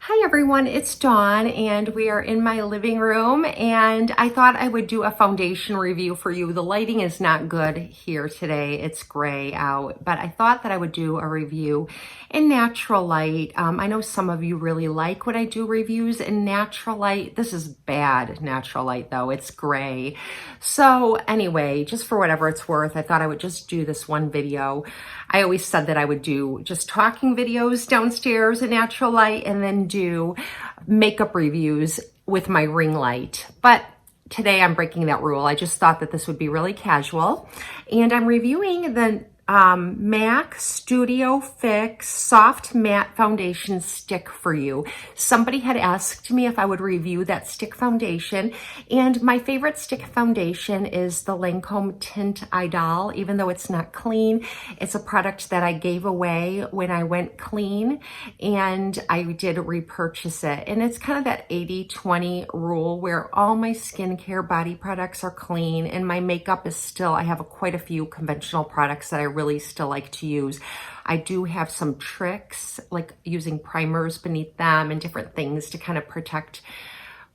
Hi everyone, it's Dawn and we are in my living room and I thought I would do a foundation review for you. The lighting is not good here today. It's gray out, but I thought that I would do a review in natural light. I know some of you really like when I do reviews in natural light. This is bad natural light though, it's gray. So anyway, just for whatever it's worth, I thought I would just do this one video. I always said that I would do just talking videos downstairs in natural light and then do makeup reviews with my ring light. But today I'm breaking that rule. I just thought that this would be really casual. And I'm reviewing the MAC Studio Fix Soft Matte Foundation Stick for you. Somebody had asked me if I would review that stick foundation, and my favorite stick foundation is the Lancome Tint Idol. Even though it's not clean, it's a product that I gave away when I went clean, and I did repurchase it. And it's kind of that 80-20 rule where all my skincare body products are clean, and my makeup is still, I have quite a few conventional products that I really still like to use. I do have some tricks like using primers beneath them and different things to kind of protect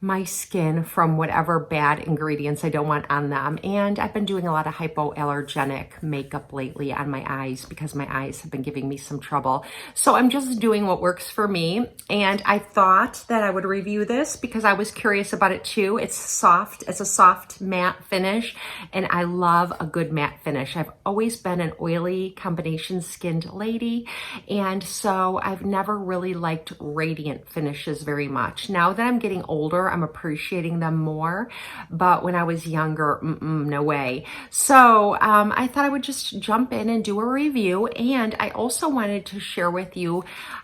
my skin from whatever bad ingredients I don't want on them. And I've been doing a lot of hypoallergenic makeup lately on my eyes because my eyes have been giving me some trouble. So I'm just doing what works for me. And I thought that I would review this because I was curious about it too. It's soft, it's a soft matte finish, and I love a good matte finish. I've always been an oily combination skinned lady, and so I've never really liked radiant finishes very much. Now that I'm getting older, I'm appreciating them more, but when I was younger, no way. So I thought I would just jump in and do a review, and I also wanted to share with you,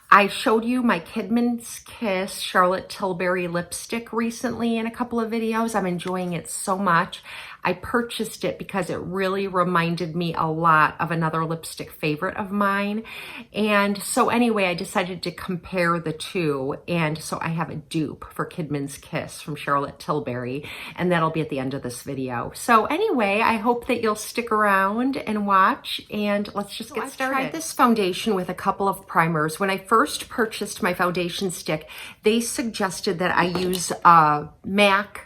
I showed you my Kidman's Kiss Charlotte Tilbury lipstick recently in a couple of videos. I'm enjoying it so much. I purchased it because it really reminded me a lot of another lipstick favorite of mine. And so anyway, I decided to compare the two. And so I have a dupe for Kidman's Kiss from Charlotte Tilbury, and that'll be at the end of this video. So anyway, I hope that you'll stick around and watch, and let's just get started. I tried this foundation with a couple of primers. When I first purchased my foundation stick, they suggested that I use a MAC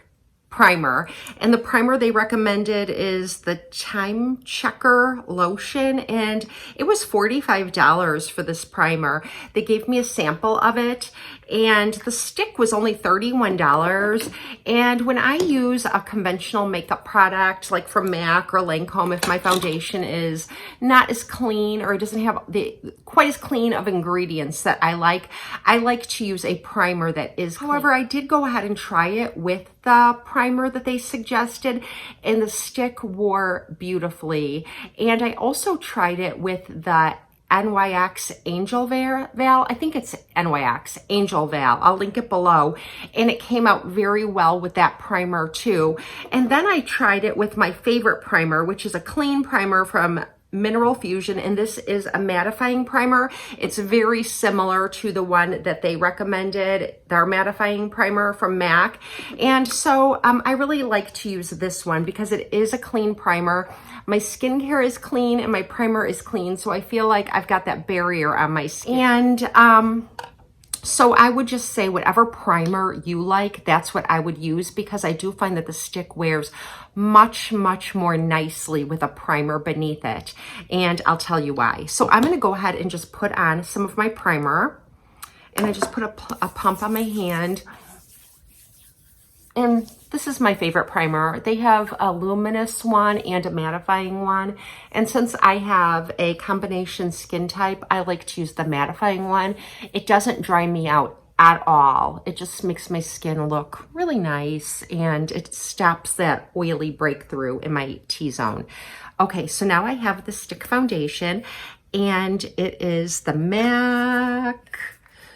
primer, and the primer they recommended is the Time Checker lotion, and it was $45 for this primer. They gave me a sample of it, and the stick was only $31. And when I use a conventional makeup product like from MAC or Lancome, if my foundation is not as clean or it doesn't have quite as clean of ingredients that I like to use a primer that is clean. However, I did go ahead and try it with the primer that they suggested, and the stick wore beautifully. And I also tried it with the NYX Angel Veil. I think it's NYX Angel Veil. I'll link it below. And it came out very well with that primer too. And then I tried it with my favorite primer, which is a clean primer from Mineral Fusion, and this is a mattifying primer. It's very similar to the one that they recommended, their mattifying primer from MAC. And so I really like to use this one because it is a clean primer. My skincare is clean and my primer is clean, so I feel like I've got that barrier on my skin. And so I would just say whatever primer you like, that's what I would use, because I do find that the stick wears much, much more nicely with a primer beneath it. And I'll tell you why. So I'm going to go ahead and just put on some of my primer. And I just put a pump on my hand. And this is my favorite primer. They have a luminous one and a mattifying one. And since I have a combination skin type, I like to use the mattifying one. It doesn't dry me out at all. It just makes my skin look really nice, and it stops that oily breakthrough in my T-zone. Okay, so now I have the stick foundation, and it is the MAC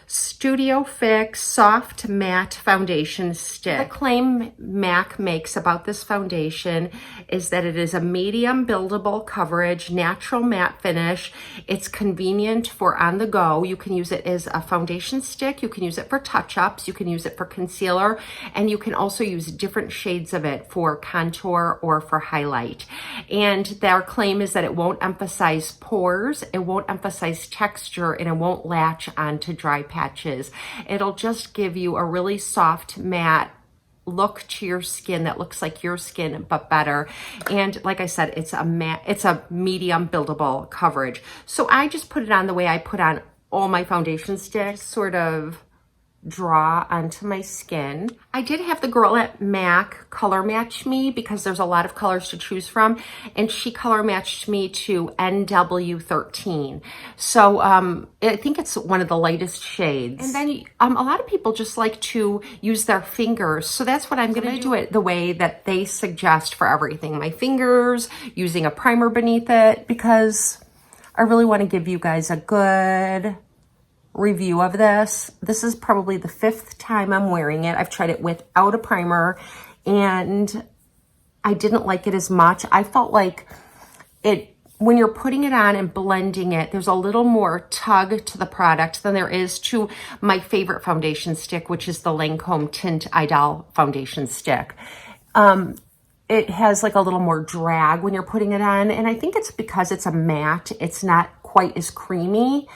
Studio Fix Soft Matte Foundation Stick. The claim MAC makes about this foundation is that it is a medium buildable coverage, natural matte finish. It's convenient for on the go. You can use it as a foundation stick. You can use it for touch-ups. You can use it for concealer. And you can also use different shades of it for contour or for highlight. And their claim is that it won't emphasize pores, it won't emphasize texture, and it won't latch onto dry patches. patches. It'll just give you a really soft matte look to your skin that looks like your skin but better. And like I said, it's a medium buildable coverage. So I just put it on the way I put on all my foundation sticks, sort of draw onto my skin. I did have the girl at MAC color match me because there's a lot of colors to choose from, and she color matched me to NW13. So I think it's one of the lightest shades. And then a lot of people just like to use their fingers, so that's what I'm gonna do it the way that they suggest for everything. My fingers, using a primer beneath it, because I really want to give you guys a good review of this. This is probably the 5th time I'm wearing it. I've tried it without a primer and I didn't like it as much. I felt like when you're putting it on and blending it, there's a little more tug to the product than there is to my favorite foundation stick, which is the Lancome Tint Idol foundation stick. It has like a little more drag when you're putting it on, and I think it's because it's a matte. It's not quite as creamy.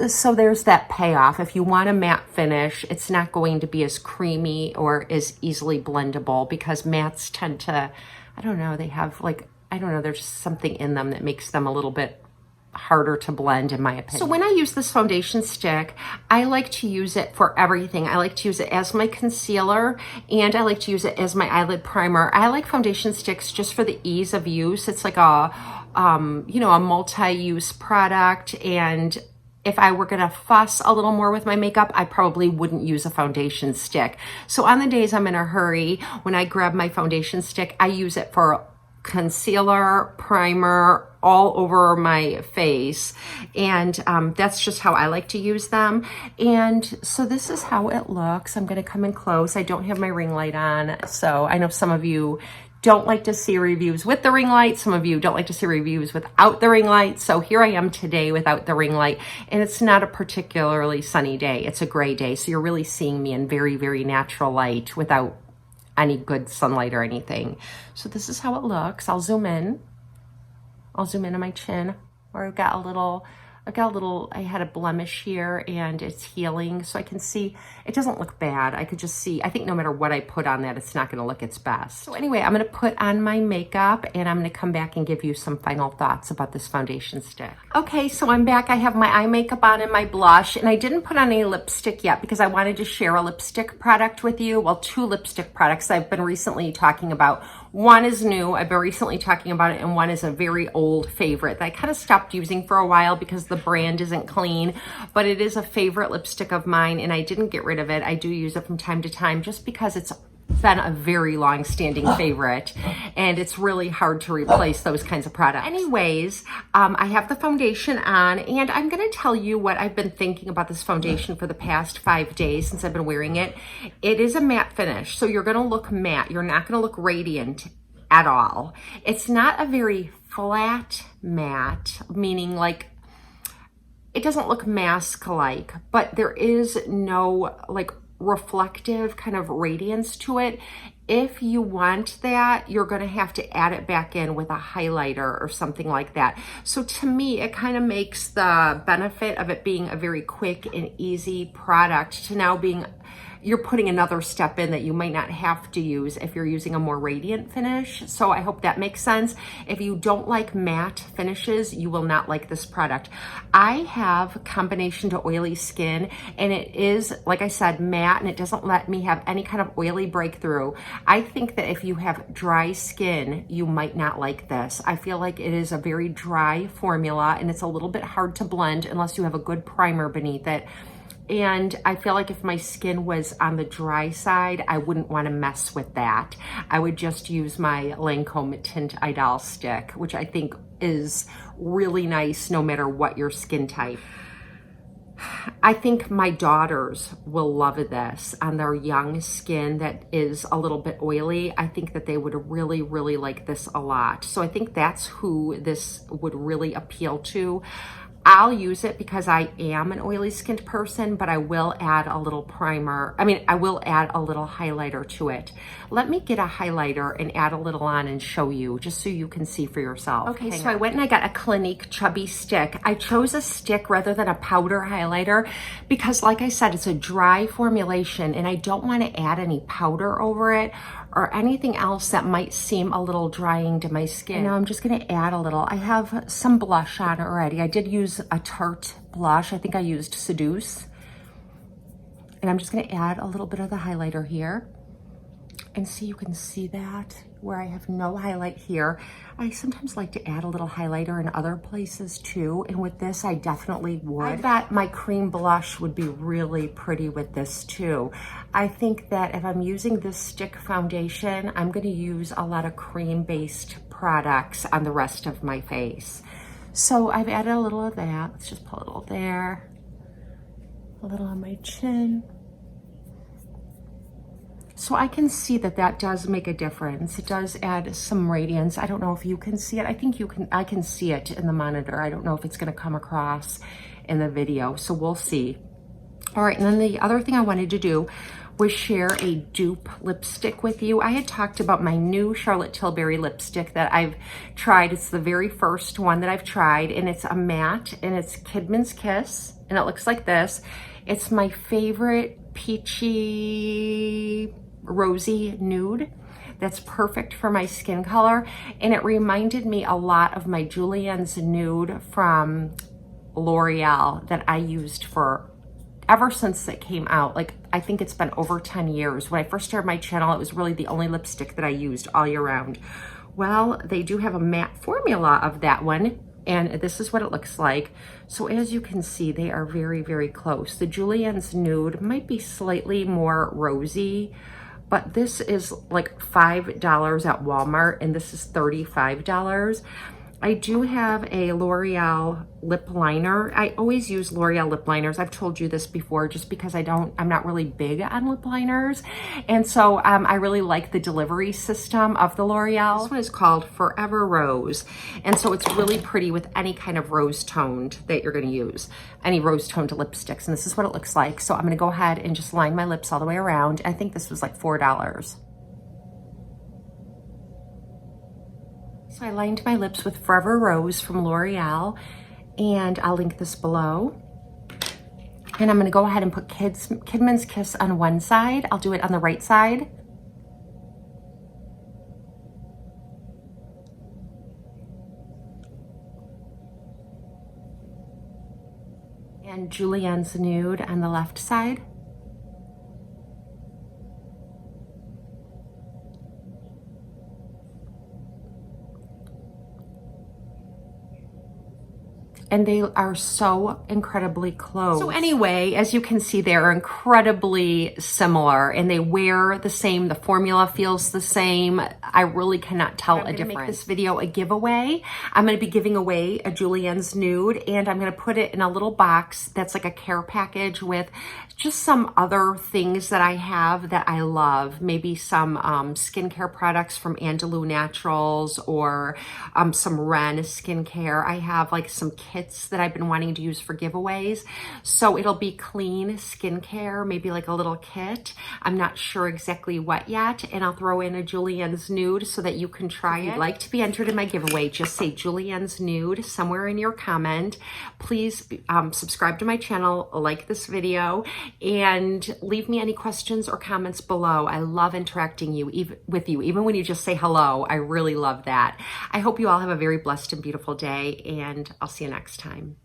So there's that payoff. If you want a matte finish, it's not going to be as creamy or as easily blendable, because mattes tend to, I don't know, they have like, I don't know, there's something in them that makes them a little bit harder to blend, in my opinion. So when I use this foundation stick, I like to use it for everything. I like to use it as my concealer, and I like to use it as my eyelid primer. I like foundation sticks just for the ease of use. It's like a, you know, a multi-use product, and if I were gonna fuss a little more with my makeup, I probably wouldn't use a foundation stick. So on the days I'm in a hurry, when I grab my foundation stick, I use it for concealer, primer, all over my face. And that's just how I like to use them. And so this is how it looks. I'm gonna come in close. I don't have my ring light on, so I know some of you don't like to see reviews with the ring light. Some of you don't like to see reviews without the ring light. So here I am today without the ring light, and it's not a particularly sunny day. It's a gray day. So you're really seeing me in very, very natural light without any good sunlight or anything. So this is how it looks. I'll zoom in. I'll zoom in on my chin where I've got a little, I had a blemish here and it's healing. So I can see, it doesn't look bad. I could just see, I think no matter what I put on that, it's not gonna look its best. So anyway, I'm gonna put on my makeup and I'm gonna come back and give you some final thoughts about this foundation stick. Okay, so I'm back. I have my eye makeup on and my blush, and I didn't put on any lipstick yet because I wanted to share a lipstick product with you. Well, 2 lipstick products I've been recently talking about. One is new, I've been recently talking about it, and one is a very old favorite that I kind of stopped using for a while because the brand isn't clean, but it is a favorite lipstick of mine and I didn't get rid of it. I do use it from time to time just because it's been a very long-standing favorite and it's really hard to replace those kinds of products. Anyways, I have the foundation on, and I'm gonna tell you what I've been thinking about this foundation for the past 5 days since I've been wearing it. It is a matte finish, so you're gonna look matte. You're not gonna look radiant at all. It's not a very flat matte, meaning like it doesn't look mask-like, but there is no like reflective kind of radiance to it. If you want that, you're going to have to add it back in with a highlighter or something like that. So to me, it kind of makes the benefit of it being a very quick and easy product to now being, you're putting another step in that you might not have to use if you're using a more radiant finish. So I hope that makes sense. If you don't like matte finishes, you will not like this product. I have combination to oily skin, and it is, like I said, matte, and it doesn't let me have any kind of oily breakthrough. I think that if you have dry skin, you might not like this. I feel like it is a very dry formula, and it's a little bit hard to blend unless you have a good primer beneath it. And I feel like if my skin was on the dry side, I wouldn't want to mess with that. I would just use my Lancome Tint Idol stick, which I think is really nice no matter what your skin type. I think my daughters will love this on their young skin that is a little bit oily. I think that they would really, really like this a lot. So I think that's who this would really appeal to. I'll use it because I am an oily skinned person, but I will add a little primer. I will add a little highlighter to it. Let me get a highlighter and add a little on and show you, just so you can see for yourself. Okay, so I went and I got a Clinique Chubby Stick. I chose a stick rather than a powder highlighter because, like I said, it's a dry formulation and I don't want to add any powder over it or anything else that might seem a little drying to my skin. And now I'm just gonna add a little. I have some blush on already. I did use a Tarte blush. I think I used Seduce. And I'm just gonna add a little bit of the highlighter here. And see, you can see that where I have no highlight here. I sometimes like to add a little highlighter in other places too. And with this, I definitely would. I bet my cream blush would be really pretty with this too. I think that if I'm using this stick foundation, I'm gonna use a lot of cream-based products on the rest of my face. So I've added a little of that. Let's just put a little there, a little on my chin. So I can see that that does make a difference. It does add some radiance. I don't know if you can see it. I think you can. I can see it in the monitor. I don't know if it's going to come across in the video. So we'll see. All right, and then the other thing I wanted to do was share a dupe lipstick with you. I had talked about my new Charlotte Tilbury lipstick that I've tried. It's the very first one that I've tried, and it's a matte, and it's Kidman's Kiss, and it looks like this. It's my favorite peachy rosy nude that's perfect for my skin color, and it reminded me a lot of my Julienne's nude from L'Oreal that I used for ever since it came out. Like, I think it's been over 10 years. When I first started my channel, it was really the only lipstick that I used all year round. Well, they do have a matte formula of that one, and this is what it looks like. So as you can see, they are very, very close. The Julienne's nude might be slightly more rosy, but this is like $5 at Walmart, and this is $35. I do have a L'Oreal lip liner. I always use L'Oreal lip liners. I've told you this before, just because I'm not really big on lip liners. And so I really like the delivery system of the L'Oreal. This one is called Forever Rose. And so it's really pretty with any kind of rose toned that you're gonna use, any rose toned lipsticks. And this is what it looks like. So I'm gonna go ahead and just line my lips all the way around. I think this was like $4. So I lined my lips with Forever Rose from L'Oreal, and I'll link this below. And I'm gonna go ahead and put Kidman's Kiss on one side. I'll do it on the right side. And Julienne's Nude on the left side. And they are so incredibly close. So anyway, as you can see, they're incredibly similar and they wear the same. The formula feels the same. I really cannot tell a difference. I'm gonna make this video a giveaway. I'm gonna be giving away a Julienne's Nude, and I'm gonna put it in a little box that's like a care package with just some other things that I have that I love. Maybe some skincare products from Andalou Naturals, or some Ren skincare. I have like some kits that I've been wanting to use for giveaways. So it'll be clean skincare, maybe like a little kit. I'm not sure exactly what yet. And I'll throw in a Julienne's Nude so that you can try it. If you'd like to be entered in my giveaway, just say Julienne's Nude somewhere in your comment. Please subscribe to my channel, like this video, and leave me any questions or comments below. I love interacting with you, even when you just say hello. I really love that. I hope you all have a very blessed and beautiful day, and I'll see you next time.